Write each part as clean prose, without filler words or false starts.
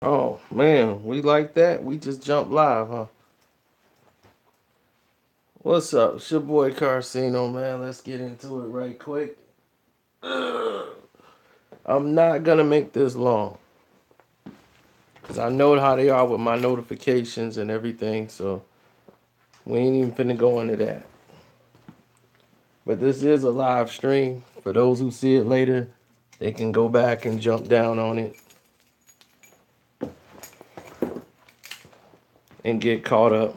Oh man, we like that. We just jumped live, huh? What's up? It's your boy Carcino, man. Let's get into it right quick. Ugh. I'm not gonna make this long because I know how they are with my notifications and everything. So we ain't even finna go into that. But this is a live stream. For those who see it later, they can go back and jump down on it and get caught up.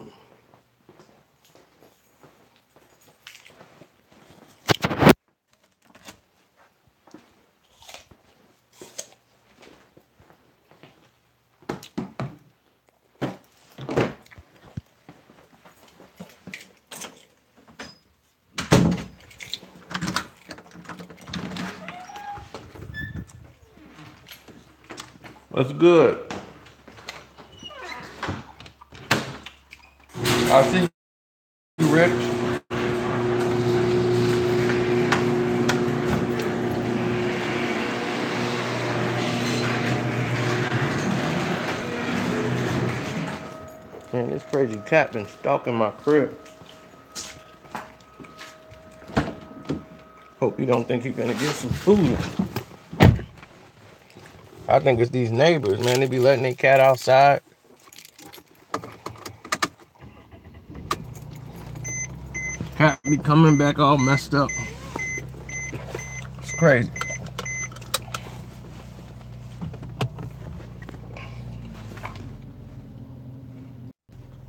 That's good. I see you, Rich. Man, this crazy cat been stalking my crib. Hope you don't think you're gonna get some food. I think it's these neighbors, man. They be letting their cat outside. Cat be coming back all messed up. It's crazy.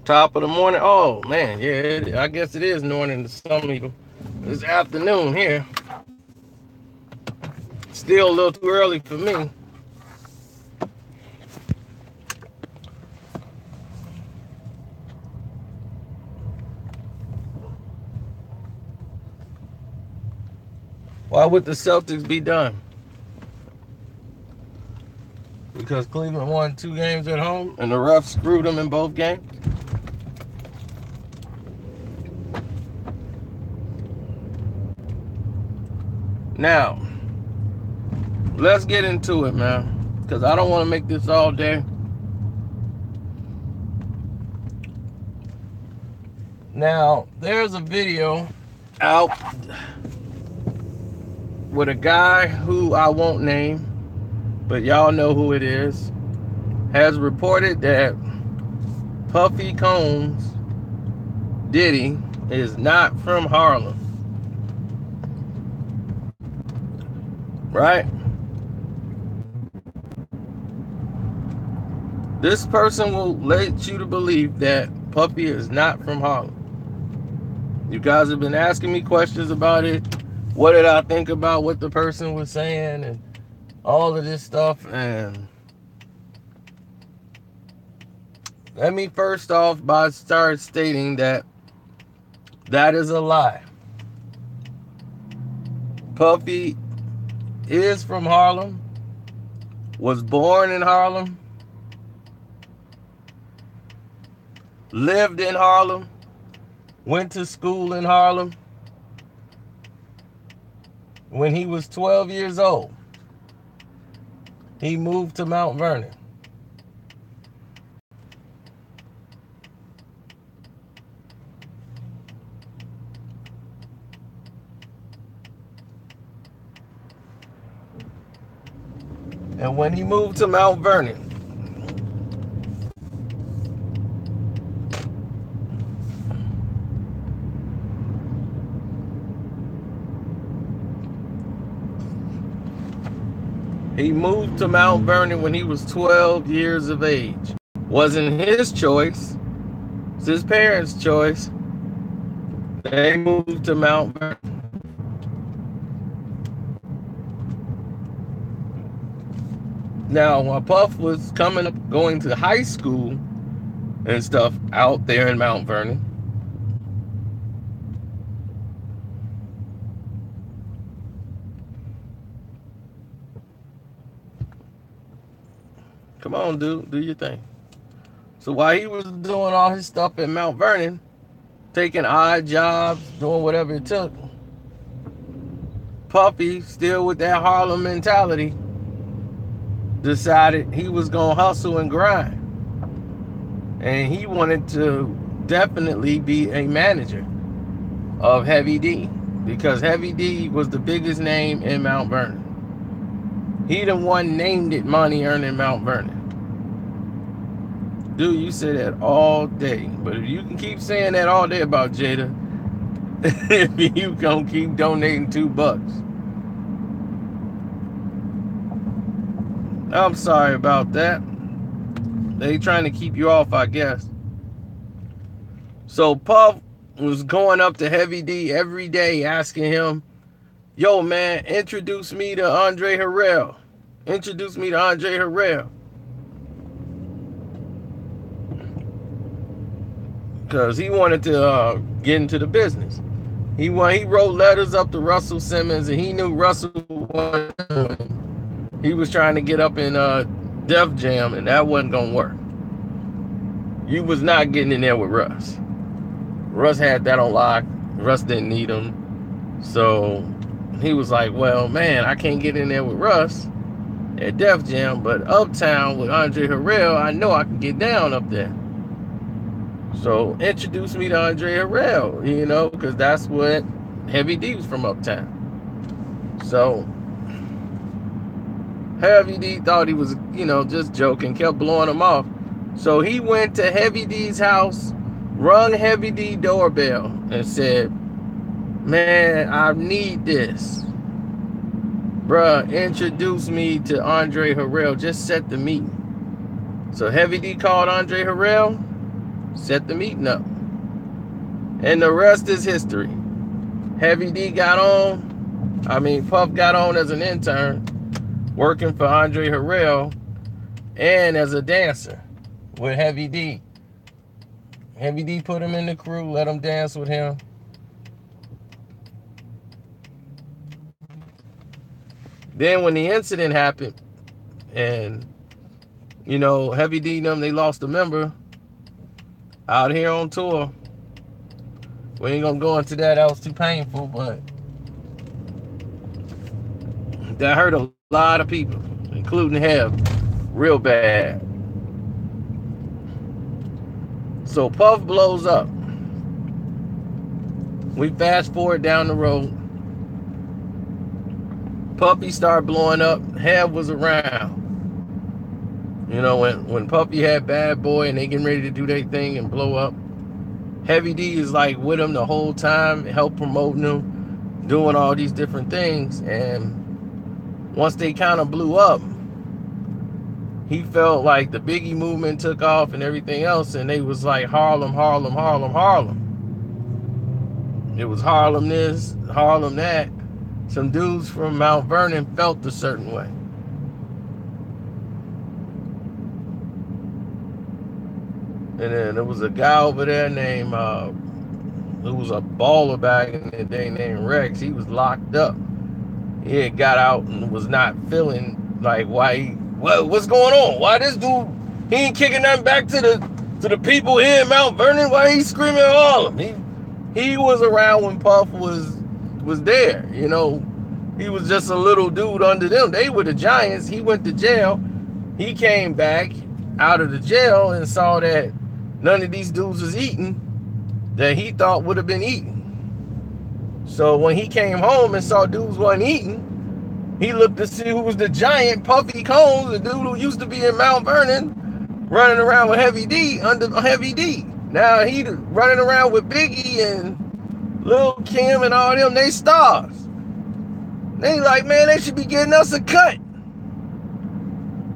Top of the morning. Oh man, yeah. I guess it is morning to some people. It's afternoon here. Still a little too early for me. Why would the Celtics be done? Because Cleveland won 2 games at home and the refs screwed them in both games. Now, let's get into it, man. Because I don't want to make this all day. Now, there's a video out with a guy who I won't name, but y'all know who it is, has reported that Puffy Combs Diddy is not from Harlem. Right? This person will let you to believe that Puffy is not from Harlem. You guys have been asking me questions about it. What did I think about what the person was saying and all of this stuff? And let me first off by start stating that that is a lie. Puffy is from Harlem, was born in Harlem, lived in Harlem, went to school in Harlem. When he was 12 years old, he moved to Mount Vernon. And when he moved to Mount Vernon, when he was 12 years of age. Wasn't his choice. It's his parents' choice. They moved to Mount Vernon. Now, while Puff was coming up, going to high school and stuff out there in Mount Vernon, come on, dude, do your thing. So while he was doing all his stuff in Mount Vernon, taking odd jobs, doing whatever it took, Puffy, still with that Harlem mentality, decided he was going to hustle and grind. And he wanted to definitely be a manager of Heavy D, because Heavy D was the biggest name in Mount Vernon. He the one named it Money Earning Mount Vernon. Dude, you say that all day. But if you can keep saying that all day about Jada, if you gonna keep donating $2. I'm sorry about that. They trying to keep you off, I guess. So Puff was going up to Heavy D every day asking him, yo man, introduce me to Andre Harrell. Introduce me to Andre Harrell. Because he wanted to get into the business. He wrote letters up to Russell Simmons, and he knew Russell he was trying to get up in Def Jam, and that wasn't gonna work. You was not getting in there with Russ. Russ had that on lock. Russ didn't need him. So he was like, well, man, I can't get in there with Russ at Def Jam, but Uptown with Andre Harrell, I know I can get down up there. So introduce me to Andre Harrell, you know, because that's what Heavy D was from Uptown. So Heavy D thought he was, you know, just joking, kept blowing him off. So he went to Heavy D's house, rung Heavy D doorbell, and said, man, I need this. Bruh, introduce me to Andre Harrell. Just set the meeting. So Heavy D called Andre Harrell, set the meeting up. And the rest is history. Heavy D got on, Puff got on as an intern, working for Andre Harrell, and as a dancer with Heavy D. Heavy D put him in the crew, let him dance with him. Then when the incident happened, and, you know, Heavy D and them, they lost a member out here on tour. We ain't gonna go into that. That was too painful, but that hurt a lot of people, including Hev, real bad. So Puff blows up. We fast forward down the road. Puffy started blowing up. Hev was around. You know, when Puffy had Bad Boy and they getting ready to do their thing and blow up, Heavy D is like with him the whole time, help promoting him, doing all these different things. And once they kind of blew up, he felt like the Biggie movement took off and everything else, and they was like Harlem, Harlem, Harlem, Harlem. It was Harlem this, Harlem that. Some dudes from Mount Vernon felt a certain way. And then there was a guy over there named, who was a baller back in the day named Rex. He was locked up. He had got out and was not feeling like what's going on? Why this dude, he ain't kicking nothing back to the people here in Mount Vernon? Why he screaming at Harlem? He was around when Puff was there, you know. He was just a little dude under them. They were the giants. He went to jail. He came back out of the jail and saw that none of these dudes was eating that he thought would have been eating. So when he came home and saw dudes wasn't eating, he looked to see who was the giant. Puffy Combs, the dude who used to be in Mount Vernon, running around with Heavy D under Heavy D. Now he running around with Biggie and Lil Kim and all them. They stars. They like, man, they should be getting us a cut.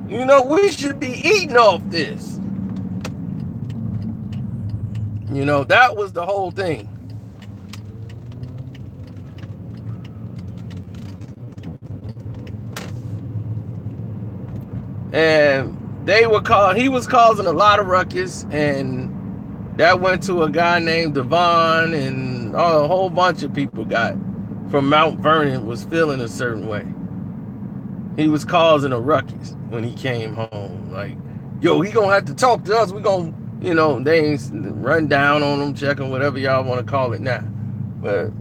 You know, we should be eating off this. You know, that was the whole thing. And he was causing a lot of ruckus, and that went to a guy named Devon, and a whole bunch of people from Mount Vernon was feeling a certain way. He was causing a ruckus when he came home. Like, yo, he gonna have to talk to us. We gonna, you know, they ain't run down on him, check him, whatever y'all want to call it now. But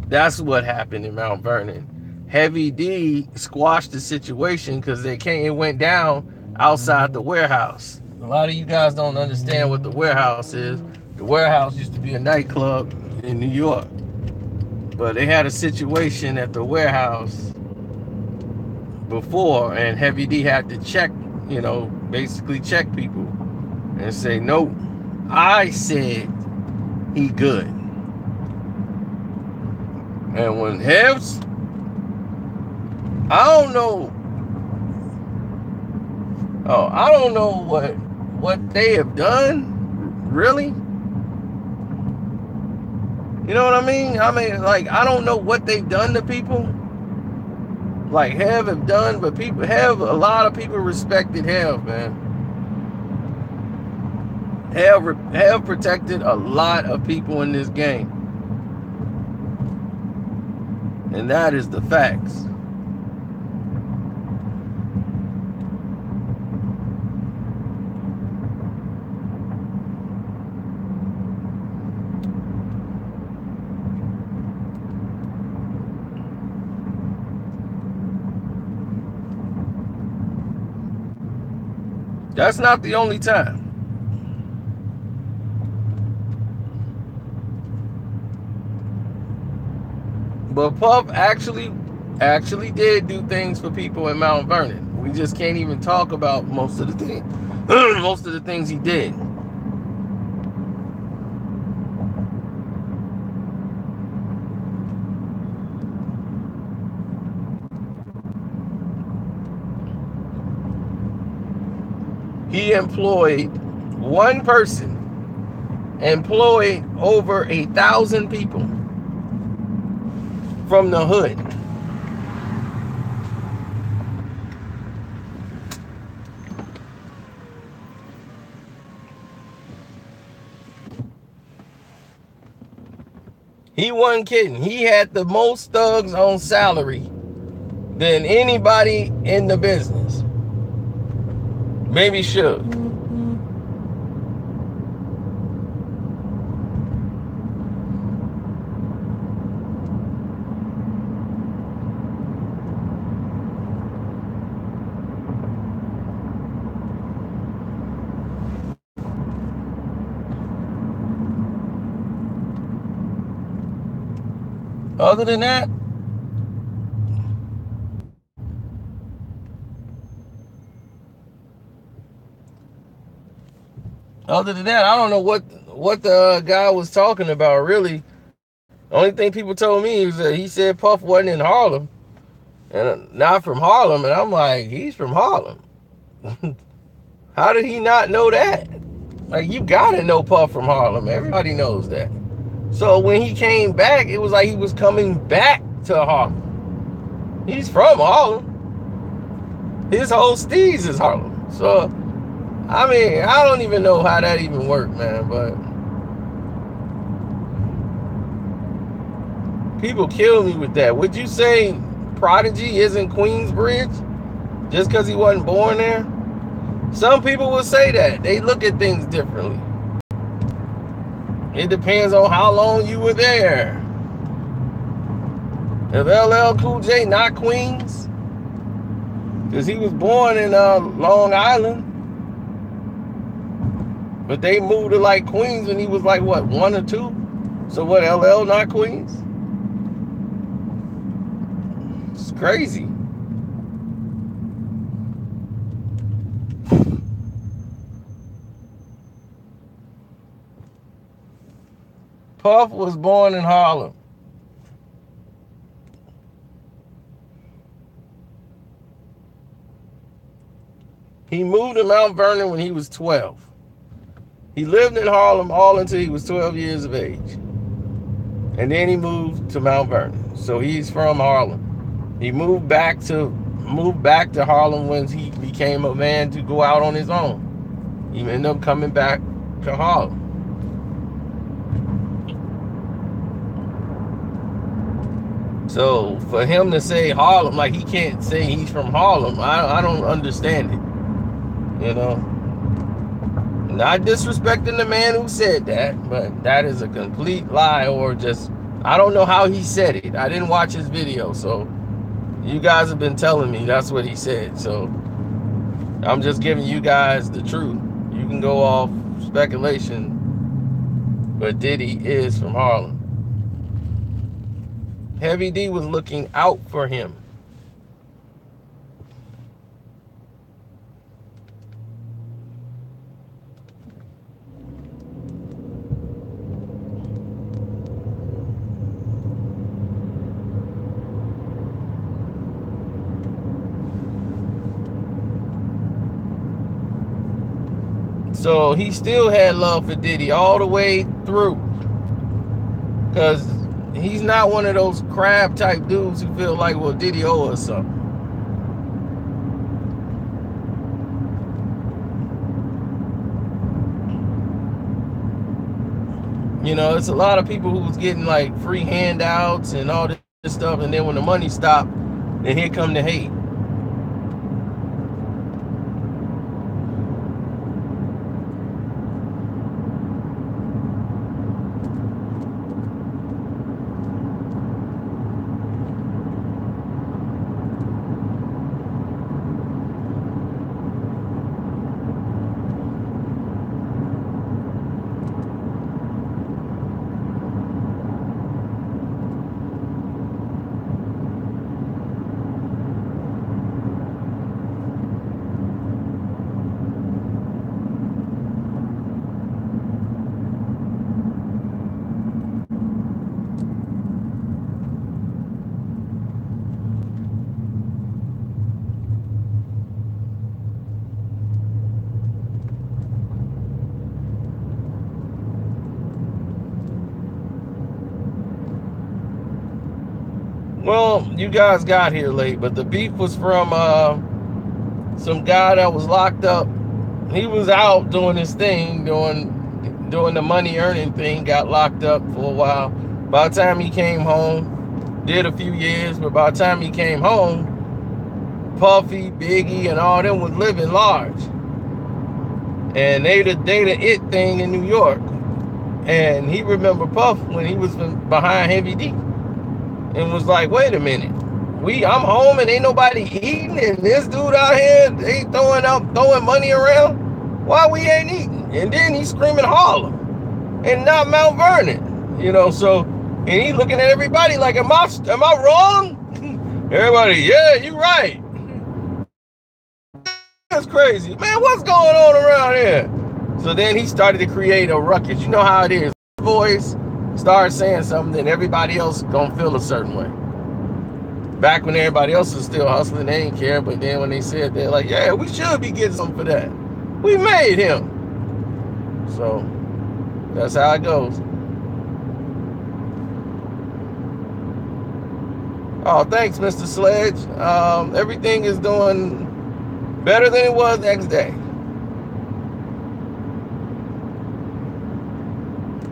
that's what happened in Mount Vernon. Heavy D squashed the situation because it went down outside the warehouse. A lot of you guys don't understand what the warehouse is. The warehouse used to be a nightclub in New York, but they had a situation at the warehouse before, and Heavy D had to check, basically check people and say, "No, I said he good." And when Hevs, I don't know what they have done, really. You know what I mean? Like, I don't know what they've done to people. Like Hev have done, but a lot of people respected Hev, man. Hev protected a lot of people in this game. And that is the facts. That's not the only time. But Puff actually did do things for people in Mount Vernon. We just can't even talk about most of the things he did. He employed one person, employed over 1,000 people from the hood. He wasn't kidding. He had the most thugs on salary than anybody in the business. Maybe Suge. Other than that, I don't know what the guy was talking about, really. The only thing people told me was that he said Puff wasn't in Harlem, and not from Harlem, and I'm like, he's from Harlem. How did he not know that? Like, you gotta know Puff from Harlem. Everybody knows that. So when he came back, it was like he was coming back to Harlem. He's from Harlem. His whole steez is Harlem. So, I mean, I don't even know how that even worked, man, but people kill me with that. Would you say Prodigy isn't Queensbridge just because he wasn't born there? Some people will say that. They look at things differently. It depends on how long you were there. If LL Cool J not Queens, because he was born in Long Island, but they moved to like Queens when he was like, what, 1 or 2? So what, LL not Queens? It's crazy. Puff was born in Harlem. He moved to Mount Vernon when he was 12. He lived in Harlem all until he was 12 years of age. And then he moved to Mount Vernon. So he's from Harlem. He moved back to Harlem when he became a man to go out on his own. He ended up coming back to Harlem. So for him to say Harlem, like he can't say he's from Harlem, I don't understand it. You know? Not disrespecting the man who said that, but that is a complete lie, or just, I don't know how he said it. I didn't watch his video, so You guys have been telling me that's what he said. So I'm just giving you guys the truth. You can go off speculation, but Diddy is from Harlem. Heavy D was looking out for him. So he still had love for Diddy all the way through. Because he's not one of those crab type dudes who feel like, well, Diddy owe us something. You know, it's a lot of people who was getting like free handouts and all this stuff, and then when the money stopped, then here come the hate. Well, you guys got here late, but the beef was from some guy that was locked up. He was out doing his thing, doing the money earning thing, got locked up for a while. By the time he came home, did a few years, but by the time he came home, Puffy, Biggie, and all them was living large. And they the it thing in New York. And he remembered Puff when he was behind Heavy D. And was like, wait a minute. I'm home and ain't nobody eating, and this dude out here, they throwing money around. Why we ain't eating? And then he's screaming Harlem and not Mount Vernon. You know, so, and he looking at everybody like, am I wrong? Everybody, yeah, you right. That's crazy. Man, what's going on around here? So then he started to create a ruckus. You know how it is. Voice starts saying something, then everybody else gonna feel a certain way. Back when everybody else was still hustling, they didn't care. But then when they said, they're like, yeah, we should be getting something for that. We made him. So that's how it goes. Oh, thanks, Mr. Sledge. Everything is doing better than it was next day.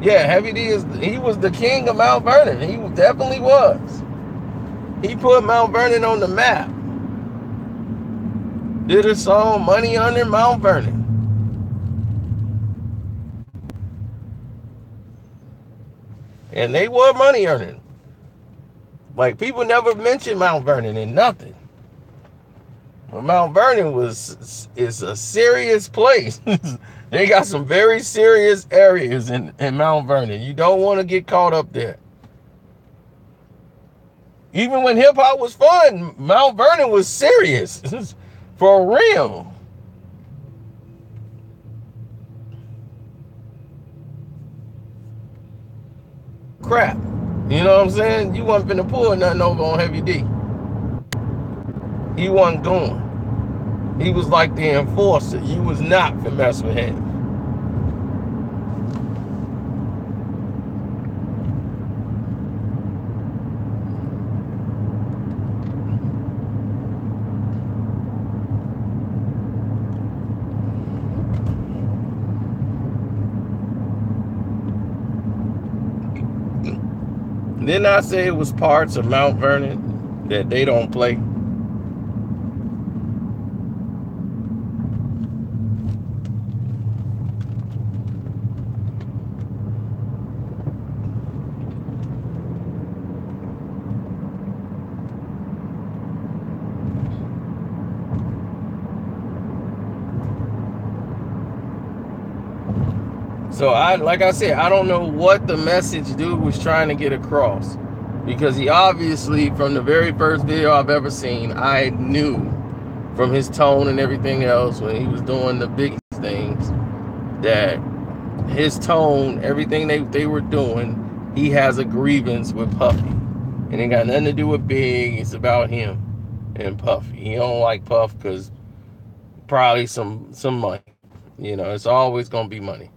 Yeah, Heavy D he was the king of Mount Vernon. He definitely was. He put Mount Vernon on the map. Did a song, Money Under Mount Vernon. And they were money earning. Like, people never mentioned Mount Vernon in nothing. Well, Mount Vernon is a serious place. They got some very serious areas in Mount Vernon. You don't want to get caught up there. Even when hip hop was fun, Mount Vernon was serious. For real. Crap. You know what I'm saying? You wasn't finna pull nothing over on Heavy D. He wasn't going. He was like the enforcer. You was not finna mess with him. Didn't I say it was parts of Mount Vernon that they don't play? So like I said, I don't know what the message dude was trying to get across, because he obviously, from the very first video I've ever seen, I knew from his tone and everything else when he was doing the big things that his tone, everything they were doing, he has a grievance with Puffy. And it got nothing to do with Big. It's about him and Puffy. He don't like Puff because probably some money. You know, it's always gonna be money.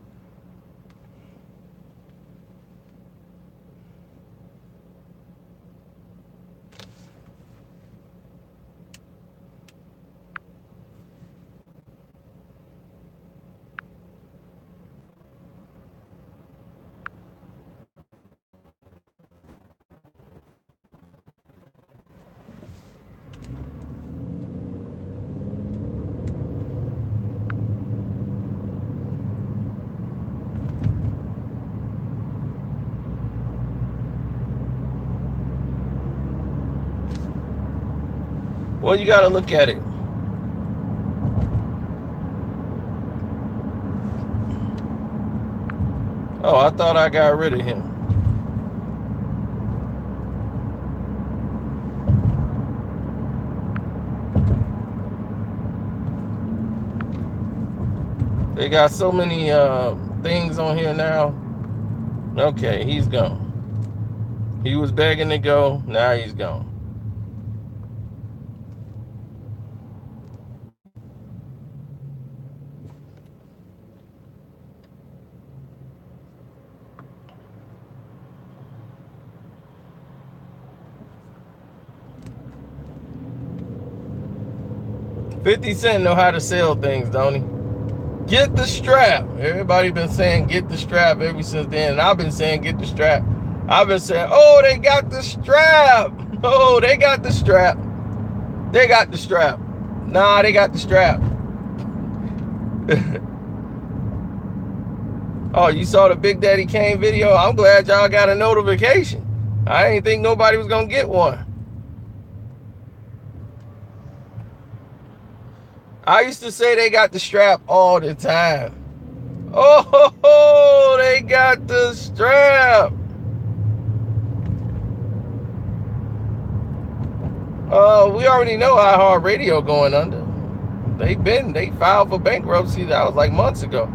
Well, you gotta look at it. Oh, I thought I got rid of him. They got so many things on here now. Okay, he's gone. He was begging to go. Now he's gone. $50 know how to sell things, don't he? Get the strap. Everybody been saying get the strap ever since then. And I've been saying get the strap. I've been saying, oh, they got the strap. Oh, they got the strap. They got the strap. Nah, they got the strap. Oh, you saw the Big Daddy Kane video? I'm glad y'all got a notification. I didn't think nobody was going to get one. I used to say they got the strap all the time. Oh, they got the strap. We already know iHeartRadio going under. They filed for bankruptcy. That was like months ago.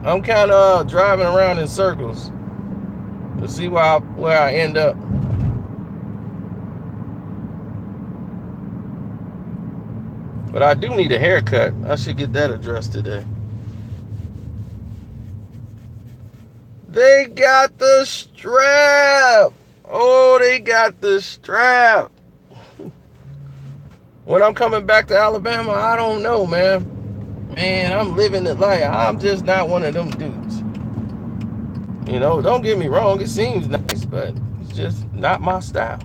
I'm kind of driving around in circles to see where I end up. But I do need a haircut. I should get that addressed today. They got the strap. Oh, they got the strap. When I'm coming back to Alabama, I don't know, man. Man, I'm living the life. I'm just not one of them dudes. You know, don't get me wrong. It seems nice, but it's just not my style.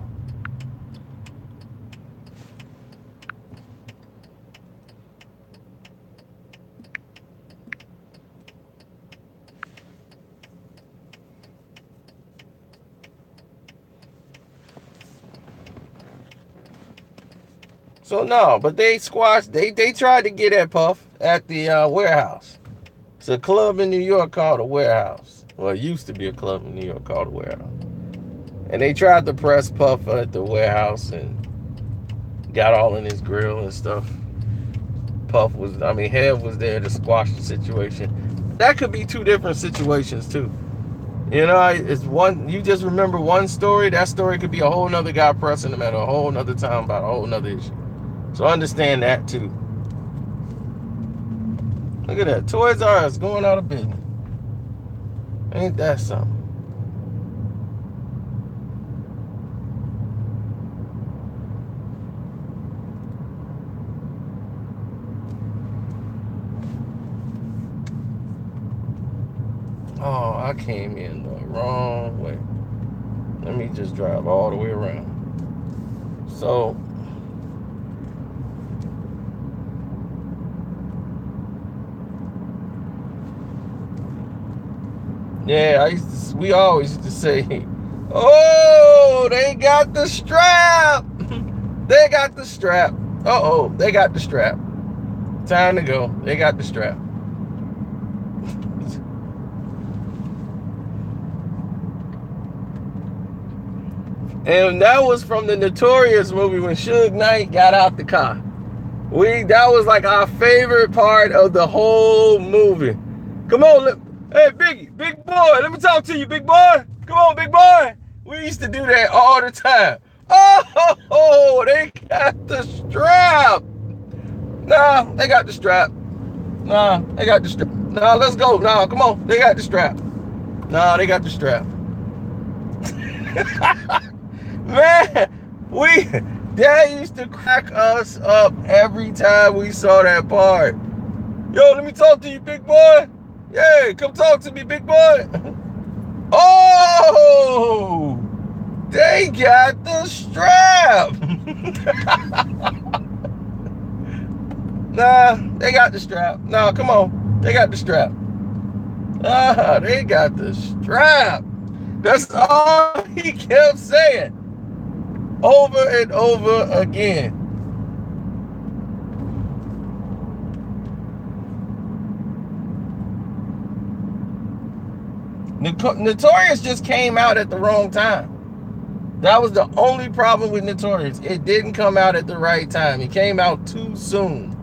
So no, but they squashed. They tried to get at Puff at the warehouse. It's a club in New York called the Warehouse. Well, it used to be a club in New York called the Warehouse. And they tried to press Puff at the warehouse and got all in his grill and stuff. Hev was there to squash the situation. That could be two different situations too. You know, it's one. You just remember one story. That story could be a whole nother guy pressing him at a whole nother time about a whole nother issue. So understand that too. Look at that. Toys R Us going out of business. Ain't that something? Oh, I came in the wrong way. Let me just drive all the way around. So, yeah, we always used to say, oh, they got the strap. They got the strap. Uh-oh, they got the strap. Time to go. They got the strap. And that was from the Notorious movie when Suge Knight got out the car. That was like our favorite part of the whole movie. Come on, hey Biggie, big boy, let me talk to you, big boy. Come on, big boy. We used to do that all the time. Oh, they got the strap. Nah, they got the strap. Nah, they got the strap. Nah, let's go. Nah, come on, they got the strap. Nah, they got the strap. Man, Dad used to crack us up every time we saw that part. Yo, let me talk to you, big boy. Yeah, come talk to me, big boy. Oh, they got the strap. Nah, they got the strap. Nah, come on, they got the strap. They got the strap. That's all he kept saying. Over and over again. Notorious just came out at the wrong time. That was the only problem with Notorious. It didn't come out at the right time. It came out too soon.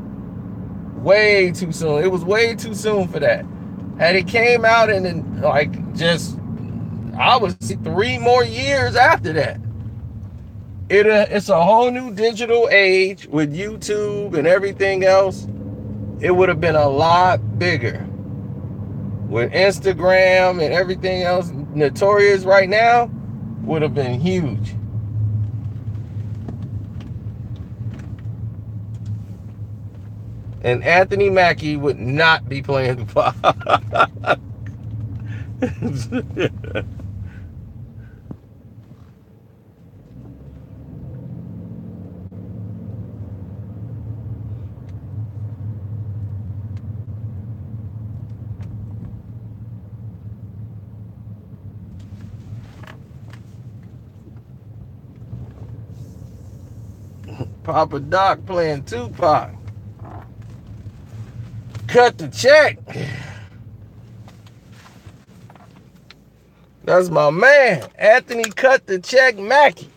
Way too soon. It was way too soon for that. Had it came out and then I would see 3 more years after that. It's a whole new digital age with YouTube and everything else. It would have been a lot bigger. With Instagram and everything else, Notorious right now would have been huge. And Anthony Mackie would not be playing the part. Papa Doc playing Tupac. Cut the check. That's my man, Anthony Cut the Check Mackie.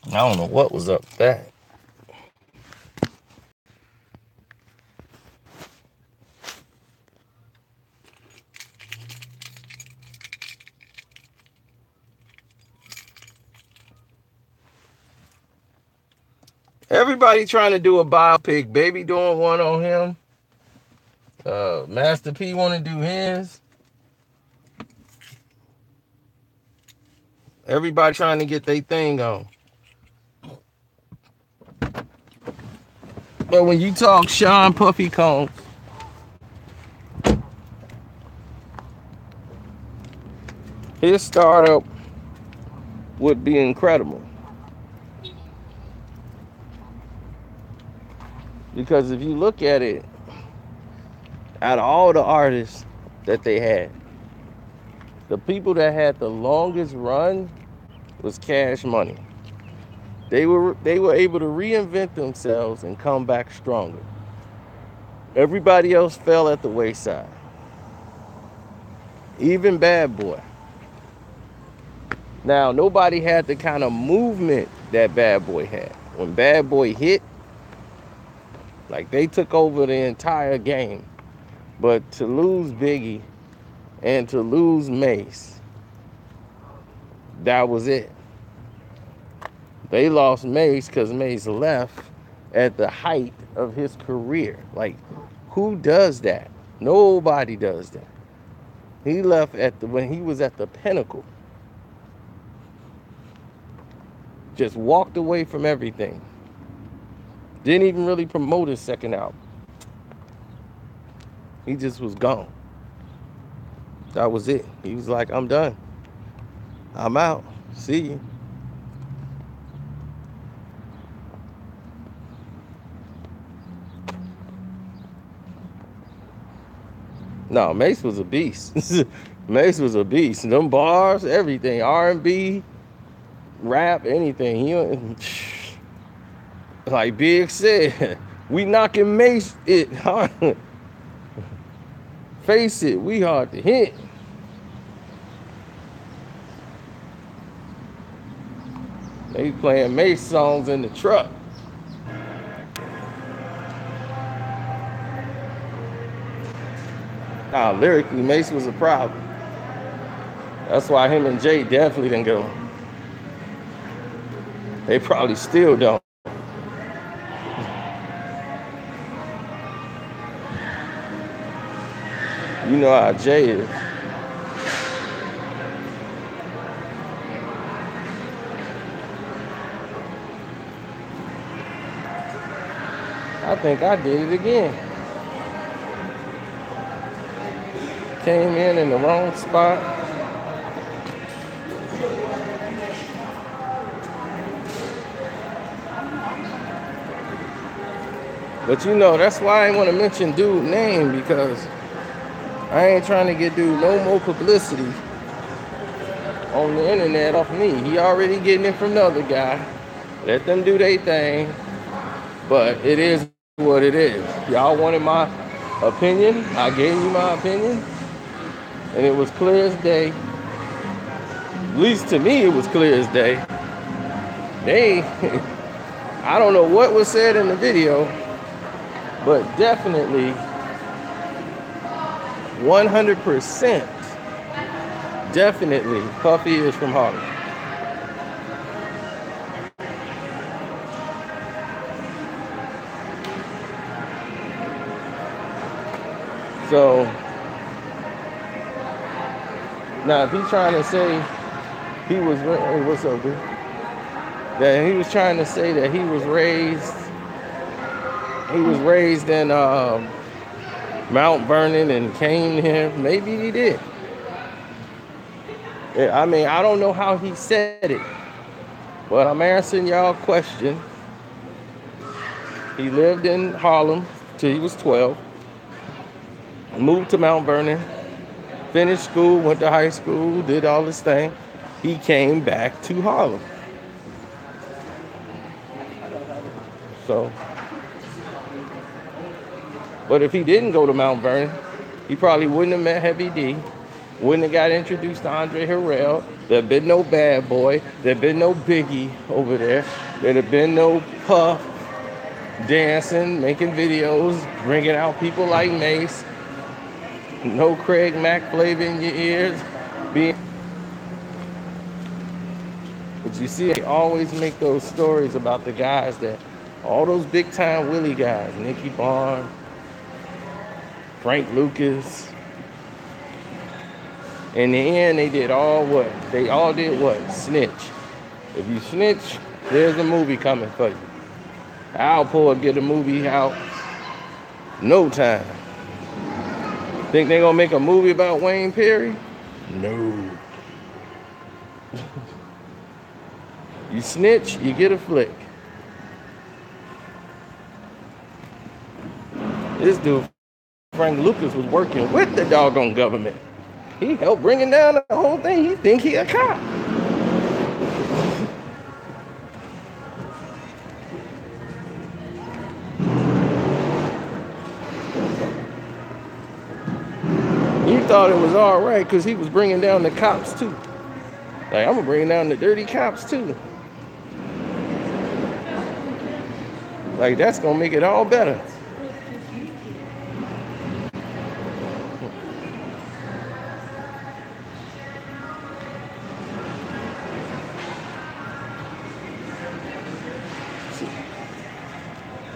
I don't know what was up with that. Everybody trying to do a biopic. Baby doing one on him. Master P want to do his. Everybody trying to get their thing on. But when you talk Sean Puffy Combs, his startup would be incredible. Because if you look at it, out of all the artists that they had, the people that had the longest run was Cash Money. They were able to reinvent themselves and come back stronger. Everybody else fell at the wayside. Even Bad Boy. Now, nobody had the kind of movement that Bad Boy had. When Bad Boy hit, like they took over the entire game. But to lose Biggie and to lose Mace, that was it. They lost Mace because Mace left at the height of his career. Like, who does that? Nobody does that. He left when he was at the pinnacle. Just walked away from everything. Didn't even really promote his second album. He just was gone. That was it. He was like, I'm done. I'm out. See you. No, Mace was a beast. Mace was a beast. Them bars, everything, R&B, rap, anything. Like Big said, we knocking Mace it hard. Face it, we hard to hit. They playing Mace songs in the truck. Nah, lyrically, Mace was a problem. That's why him and Jay definitely didn't get along. They probably still don't. You know how Jay is. I think I did it again. Came in the wrong spot. But you know, that's why I ain't want to mention dude's name, because I ain't trying to get dude no more publicity on the internet off me. He already getting it from the other guy. Let them do their thing. But it is what it is. Y'all wanted my opinion. I gave you my opinion. And it was clear as day. At least to me, it was clear as day. They, I don't know what was said in the video, but definitely 100% definitely Puffy is from Harlem. So now if he's trying to say he was, hey, what's up, dude? That he was trying to say that he was raised in Mount Vernon and came here. Maybe he did. I mean, I don't know how he said it, but I'm answering y'all question. He lived in Harlem till he was 12, moved to Mount Vernon, finished school, went to high school, did all this thing. He came back to Harlem. So, but if he didn't go to Mount Vernon, he probably wouldn't have met Heavy D, wouldn't have got introduced to Andre Harrell. There'd been no Bad Boy. There'd been no Biggie over there. There'd have been no Puff dancing, making videos, bringing out people like Mace. No Craig Mack flavor in your ears. But you see, they always make those stories about the guys that, all those big time Willie guys, Nicky Barnes, Frank Lucas. In the end, they did all what? They all did what? Snitch. If you snitch, there's a movie coming for you. Alpo will get a movie out no time. Think they gonna make a movie about Wayne Perry? No. You snitch, you get a flick. This dude, Frank Lucas, was working with the doggone government. He helped bringing down the whole thing. He think he a cop. You thought it was all right because he was bringing down the cops too. Like, I'm gonna bring down the dirty cops too. Like, that's gonna make it all better.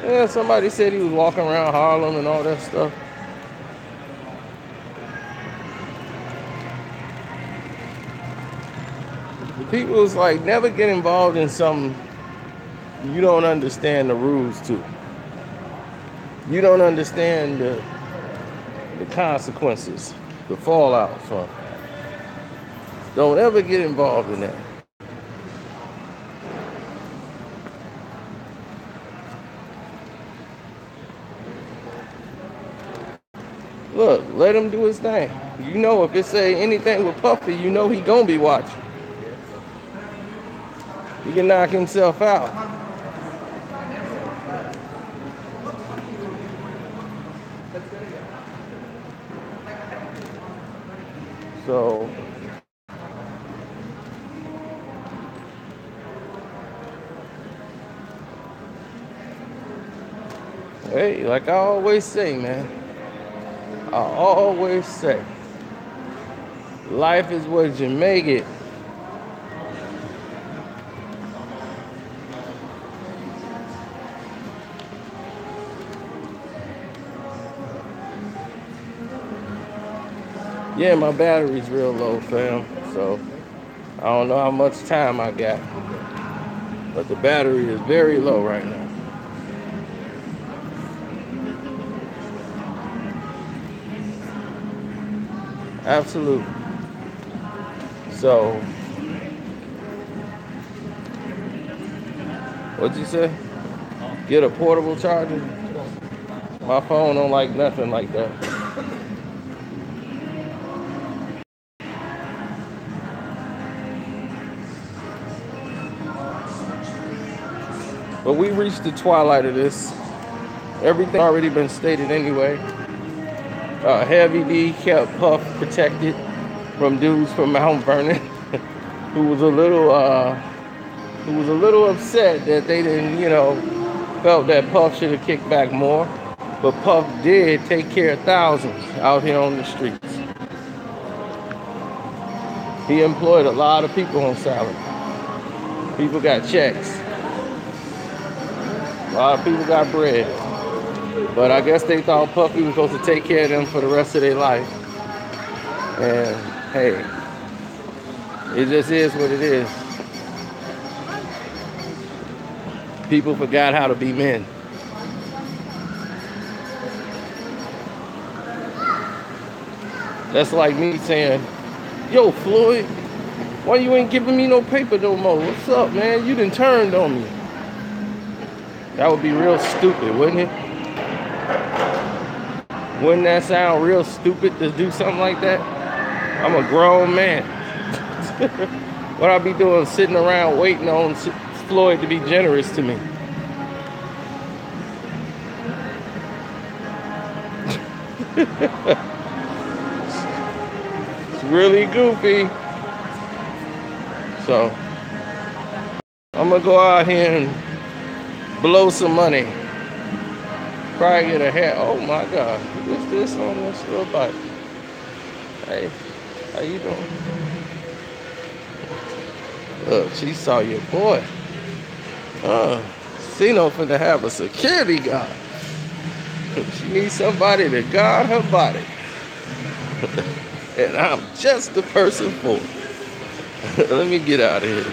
Yeah, somebody said he was walking around Harlem and all that stuff. People's like, never get involved in something you don't understand the rules to. You don't understand the consequences, the fallout from. Don't ever get involved in that. Look, let him do his thing. You know, if it say anything with Puffy, you know he gonna be watching. He can knock himself out. So, hey, like I always say, man. I always say, life is what you make it. Yeah, my battery's real low, fam. So I don't know how much time I got, but the battery is very low right now. Absolutely. So, what'd you say? Get a portable charger? My phone don't like nothing like that. But we reached the twilight of this. Everything already been stated anyway. Heavy D kept Puff protected from dudes from Mount Vernon who was a little upset that they didn't, felt that Puff should have kicked back more. But Puff did take care of thousands out here on the streets. He employed a lot of people on salary. People got checks. A lot of people got bread. But I guess they thought Puffy was supposed to take care of them for the rest of their life. And hey, it just is what it is. People forgot how to be men. That's like me saying, yo, Floyd, why you ain't giving me no paper no more? What's up, man? You done turned on me. That would be real stupid, wouldn't it? Wouldn't that sound real stupid to do something like that? I'm a grown man. What I be doing sitting around waiting on Floyd to be generous to me? It's really goofy. So I'm gonna go out here and blow some money. Probably get a hat. Oh my God, what's this on this little bike? Hey, how you doing? Look, she saw your boy. Cino finna have a security guard. She needs somebody to guard her body. And I'm just the person for it. Let me get out of here.